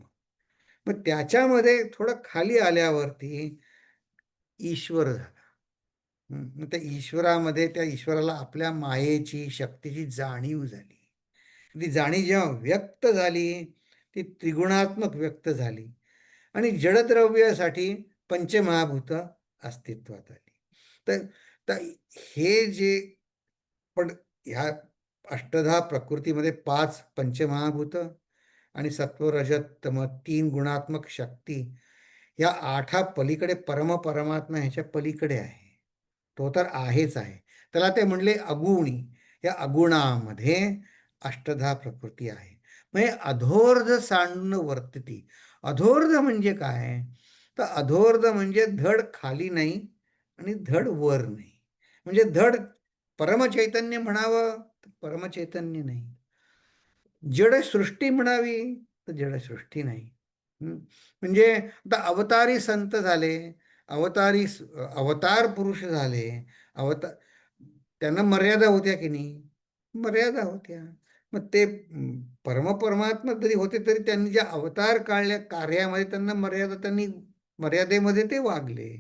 मग त्याच्यामध्ये थोडं खाली आल्यावरती ईश्वर झाला. मग त्या ईश्वरामध्ये त्या ईश्वराला आपल्या मायेची, शक्तीची जाणीव झाली. ती जाणीव जेव्हा व्यक्त झाली, ती त्रिगुणात्मक व्यक्त झाली आणि जडद्रव्यासाठी पंचमहाभूत अस्तित्वात आली. तर तर हे जे पण ह्या अष्टधा प्रकृतीमध्ये 5 पंचमहाभूत आणि सत्व रजत तम 3 गुणात्मक शक्ती, या 8 पलीकडे परमात्मा ह्याच्या पलीकडे आहे. तो तर आहेच आहे. त्याला ते म्हणले अगुणी. या अगुणामध्ये अष्टधा प्रकृती आहे. म्हणजे अधोर्ध सांडून वर्तती. अधोर्ध म्हणजे काय? तर अधोर्ध म्हणजे धड खाली नाही आणि धड वर नाही. म्हणजे धड परमचैतन्य म्हणावं तर परमचैतन्य नाही. जडसृष्टी म्हणावी तर जडसृष्टी नाही. म्हणजे आता अवतारी संत झाले, अवतार पुरुष झाले, अवतार त्यांना मर्यादा होत्या की नाही? मर्यादा होत्या. मग ते परमात्मा जरी होते तरी त्यांनी ज्या अवतार काढल्या कार्यामध्ये त्यांना मर्यादा, त्यांनी मर्यादेमध्ये ते वागले.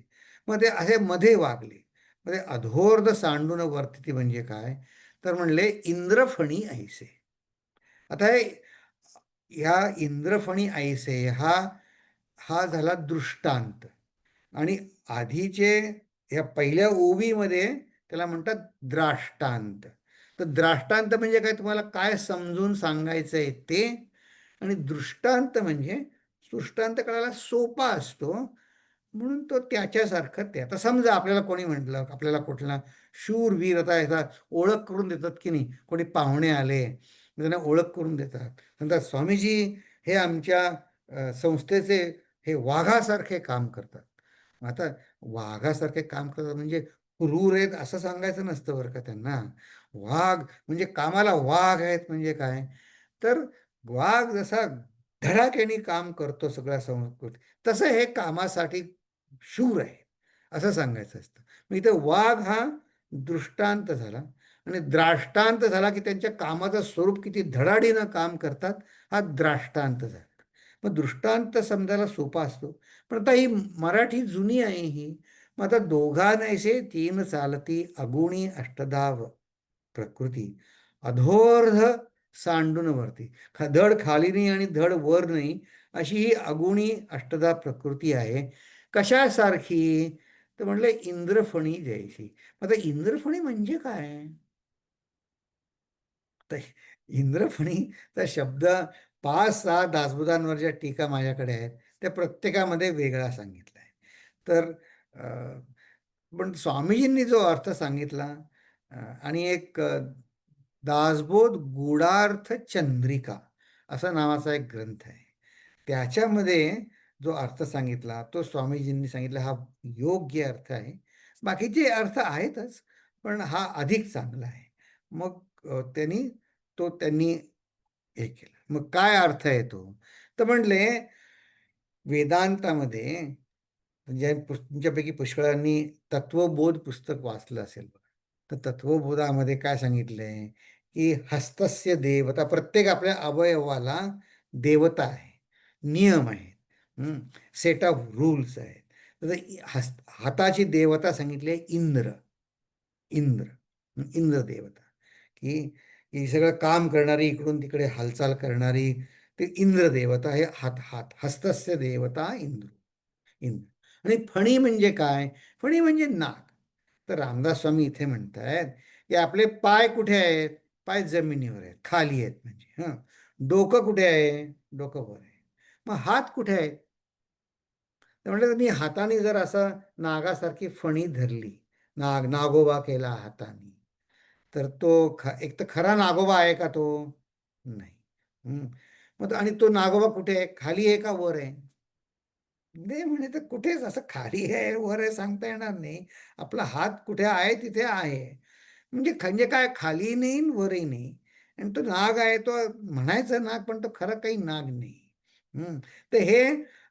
मग ते असे मध्ये वागले. म्हणजे अधोर्ध सांडून वर्तती म्हणजे काय? तर म्हणले इंद्रफणी ऐसे. आता ह्या इंद्रफणी ऐसे हा हा झाला दृष्टांत. आणि आधीचे ह्या पहिल्या ओवीमध्ये त्याला म्हणतात द्राष्टांत. तर द्राष्टांत म्हणजे काय, तुम्हाला काय समजून सांगायचं आहे ते. आणि दृष्टांत म्हणजे दृष्टांत करायला सोपा असतो, म्हणून तो त्याच्यासारखं ते. आता समजा आपल्याला कोणी म्हटलं, आपल्याला कुठला शूरवीर आता ह्याचा ओळख करून देतात की नाही, कोणी पाहुणे आले त्यांना ओळख करून देतात, म्हणतात स्वामीजी हे आमच्या संस्थेचे हे वाघासारखे काम करतात. आता वाघासारखे काम करतात म्हणजे क्रूर आहेत असं सांगायचं नसतं बरं का त्यांना. वाघ म्हणजे कामाला वाघ आहेत म्हणजे काय, तर वाघ जसा धडाक्याने काम करतो सगळ्या संस्कृती, तसं हे कामासाठी शूर आहे असं सांगायचं असतं. मग इथं वाघ हा दृष्टांत झाला आणि द्राष्टांत झाला की त्यांच्या कामाचं स्वरूप किती धडाडीनं काम करतात, हा द्राष्टांत झाला. मग दृष्टांत समजायला सोपा असतो. पण आता ही मराठी जुनी आहे ही. मग आता दोघा नैसे तीन चालती अगुणी अष्टधाव प्रकृती अधोर्ध सांडून वरती. धड खाली नाही आणि धड वर नाही, अशी ही अगुणी अष्टधा प्रकृती आहे. कशासारखी? तर म्हणलं इंद्रफणी जैशी. आता इंद्रफणी म्हणजे काय? तर इंद्रफणीचा शब्द 5-6 दासबोधांवरच्या टीका माझ्याकडे आहेत, त्या प्रत्येकामध्ये वेगळा सांगितला आहे. तर पण स्वामीजींनी जो अर्थ सांगितला, आणि एक दासबोध गूढार्थ चंद्रिका असा नावाचा एक ग्रंथ आहे, त्याच्यामध्ये जो अर्थ सांगितला तो स्वामीजींनी सांगितला हा योग्य अर्थ आहे. बाकीचे अर्थ आहेतच, पण हा अधिक चांगला आहे. मग त्यांनी हे केलं. मग काय अर्थ आहे तो? तर म्हणले वेदांतामध्ये, म्हणजे तुमच्यापैकी पुष्कळांनी तत्वबोध पुस्तक वाचलं असेल. तर तत्वबोधामध्ये काय सांगितलंय की हस्तस्य देवता, प्रत्येक आपल्या अवयवाला देवता आहे, नियम आहेत, सेट ऑफ रूल्स आहेत. तर हाताची देवता सांगितली आहे इंद्र. इंद्र इंद्र देवता, की ही सगळं काम करणारी, इकडून तिकडे हालचाल करणारी, ते इंद्र देवता हे हात हात हस्तस्य देवता इंद्र. इंद्र. आणि फणी म्हणजे काय? फणी म्हणजे नाक. तर रामदास स्वामी इथे म्हणतायत की आपले पाय कुठे आहेत? पाय जमिनीवर आहेत, खाली आहेत म्हणजे. डोकं कुठे आहे? डोकं वर आहे. मग हात कुठे आहेत? तर म्हटलं मी हाताने जर असं नागासारखी फणी धरली, नागोबा केला हाताने, तर तो एक तर खरा नागोबा आहे का तो? नाही. मग आणि तो नागोबा कुठे आहे? खाली आहे का वर आहे? दे म्हणे तर कुठेच असं खाली आहे वर आहे सांगता येणार नाही. आपला हात कुठे आहे तिथे आहे. म्हणजे काय, खाली नाही वरही नाही. आणि तो नाग आहे, तो म्हणायचं नाग पण तो खरं काही नाग नाही. तर हे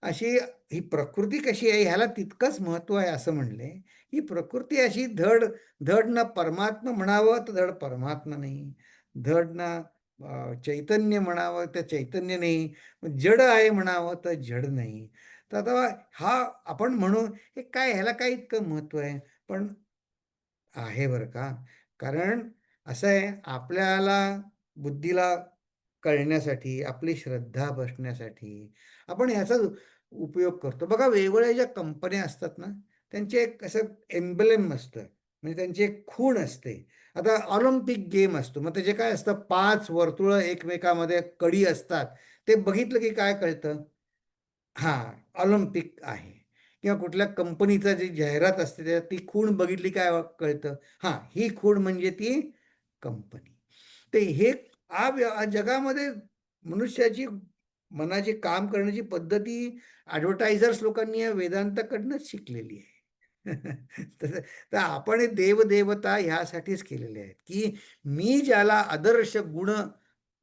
अशी ही प्रकृती कशी आहे ह्याला तितकंच महत्व आहे असं म्हणले. ही प्रकृती अशी धड धड ना परमात्मा म्हणावं तर धड परमात्मा नाही, धड ना चैतन्य म्हणावं तर चैतन्य नाही, जड आहे म्हणावं तर जड नाही. तर आता हा आपण म्हणू हे काय, ह्याला काय इतकं महत्त्व आहे? पण आहे बरं का. कारण असं आहे, आपल्याला बुद्धीला कळण्यासाठी, आपली श्रद्धा बसण्यासाठी आपण ह्याचा उपयोग करतो. बघा, वेगवेगळ्या ज्या कंपन्या असतात ना, त्यांचे एक असं एम्ब्लेम असतं, म्हणजे त्यांची एक खूण असते. आता ऑलिम्पिक गेम असतो, मग त्याचे काय असतं, 5 वर्तुळं एकमेकामध्ये कडी असतात. ते बघितलं की काय कळतं? हां, ऑलिम्पिक आहे. किंवा कुठल्या कंपनीचा जी जाहिरात असते त्याच्यात ती खूण बघितली काय कळतं? हां, ही खूण म्हणजे ती कंपनी. ते हे जगामध्ये मनुष्याची मनाची काम करण्याची पद्धती ॲडव्हर्टायझर्स लोकांनी या वेदांताकडनंच शिकलेली आहे. तर तर आपण हे देवदेवता ह्यासाठीच केलेले आहेत, की मी ज्याला आदर्श गुण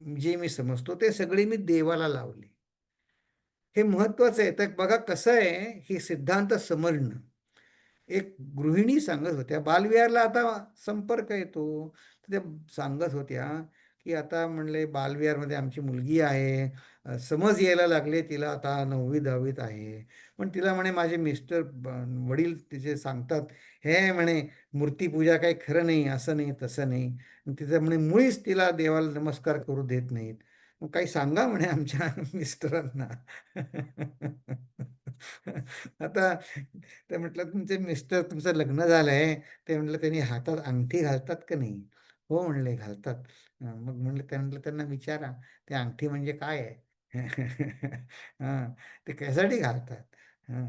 जे मी समजतो ते सगळे मी देवाला लावले. हे महत्वाचं आहे. तर बघा कसं आहे, हे सिद्धांत समजणं. एक गृहिणी सांगत होत्या, बालविहारला आता संपर्क येतो. तर त्या सांगत होत्या, की आता म्हणले बालविहारमध्ये आमची मुलगी आहे. समज यायला लागले तिला, आता 9वी-10वीत आहे. पण तिला म्हणे माझे मिस्टर वडील तिचे सांगतात, "हे म्हणे मूर्तीपूजा काही खरं नाही, असं नाही, तसं नाही." आणि तिचं म्हणे मुळीच तिला देवाला नमस्कार करू देत नाहीत. मग काही सांगा म्हणे आमच्या मिस्टरांना. आता ते म्हटलं, तुमचे मिस्टर, तुमचं लग्न झालंय, ते म्हटलं त्यांनी हातात अंगठी घालतात का नाही? हो म्हणले घालतात. मग म्हणलं, त्या म्हटलं त्यांना विचारा, ते अंगठी म्हणजे काय आहे? हां, ते कशासाठी घालतात? हां,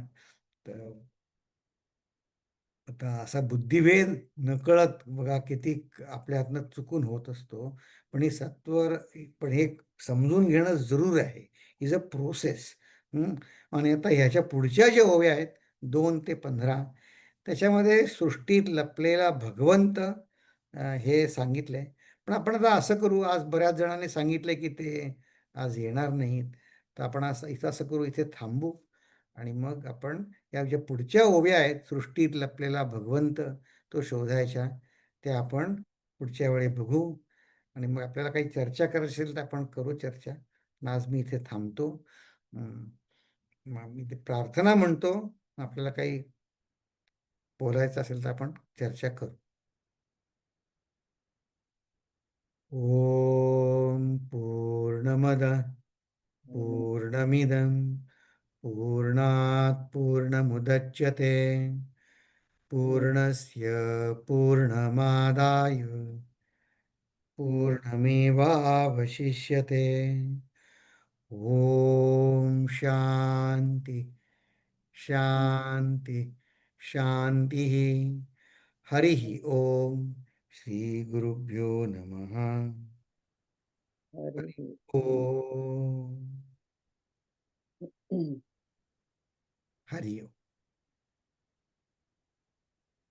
तर आता असा बुद्धिभेद नकळत बघा किती आपल्या हातनं चुकून होत असतो. पण ही सत्वर पण हे समजून घेणं जरूर आहे. Is a process. आणि आता ह्याच्या पुढच्या ज्या ओव्या आहेत 2 ते 15, त्याच्यामध्ये सृष्टीत लपलेला भगवंत हे सांगितलंय. पण आपण आता असं करू, आज बऱ्याच जणांनी सांगितलंय की ते आज येणार नाहीत. तर आपण असं इथं असं करू, इथे थांबू आणि मग आपण या ज्या पुढच्या ओव्या आहेत, सृष्टीत लपलेला भगवंत तो शोधायच्या, त्या आपण पुढच्या वेळी बघू. आणि मग आपल्याला काही चर्चा करायची असेल तर आपण करू चर्चा. पण आज मी इथे थांबतो. अं, मग मी ते प्रार्थना म्हणतो. आपल्याला काही बोलायचं असेल तर आपण चर्चा करू. ओम पूर्णमद पूर्णमिदं पूर्णात् पूर्णमुदच्यते पूर्णस्य पूर्णमादाय पूर्णमेवावशिष्यते. ओम शांती शांती शांती. हरि ओम. श्री गुरुभ्यो नमः. हरि ओम. हरि ओम.